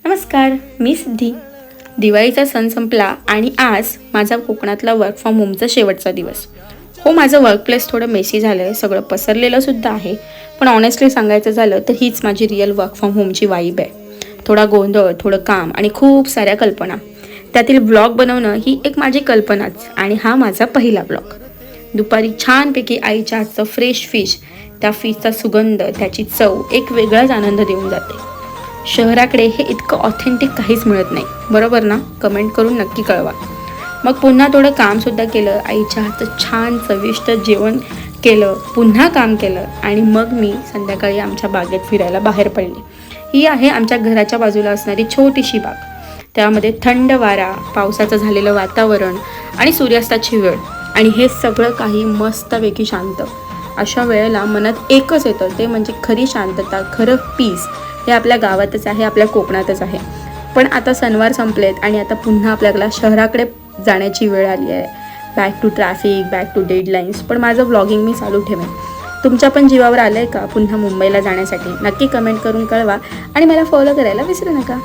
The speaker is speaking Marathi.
नमस्कार, मी सिद्धी. दिवाळीचा सण संपला आणि आज माझा कोकणातला वर्क फ्रॉम होमचा शेवटचा दिवस. हो, माझं वर्कप्लेस थोडं मेसी झालं आहे, सगळं पसरलेलं सुद्धा आहे. पण ऑनेस्टली सांगायचं झालं तर हीच माझी रिअल वर्क फ्रॉम होमची वाईब आहे. थोडा गोंधळ, थोडं काम आणि खूप साऱ्या कल्पना. त्यातील ब्लॉग बनवणं ही एक माझी कल्पनाच आणि हा माझा पहिला ब्लॉग. दुपारी छानपैकी आईच्या हातचं फ्रेश फिश, त्या फिशचा सुगंध, त्याची चव एक वेगळाच आनंद देऊन जाते. शहराकडे हे इतकं ऑथेंटिक काहीच मिळत नाही, बरोबर ना? कमेंट करून नक्की कळवा. मग पुन्हा थोडं कामसुद्धा केलं, आईच्या हातचं छान चविष्ट जेवण केलं, पुन्हा काम केलं आणि मग मी संध्याकाळी आमच्या बागेत फिरायला बाहेर पडले. ही आहे आमच्या घराच्या बाजूला असणारी छोटीशी बाग. त्यामध्ये थंड वारा, पावसाचं झालेलं वातावरण आणि सूर्यास्ताची वेळ आणि हे सगळं काही मस्तपैकी शांत. अशा वेळेला मनात एकच येतं, ते म्हणजे खरी शांतता, खरं पीस. हे आपल्या गावातच आहे, आपल्या कोकणातच आहे. पण आता सणवार संपलेत आणि आता पुन्हा आपल्याला शहराकडे जाण्याची वेळ आली आहे. Back to traffic, back to deadlines. पण माझं व्लॉगिंग मी चालू ठेवेन. तुमच्या पण जीवावर आलं आहे का पुन्हा मुंबईला जाण्यासाठी? नक्की कमेंट करून कळवा आणि मला फॉलो करायला विसरू नका.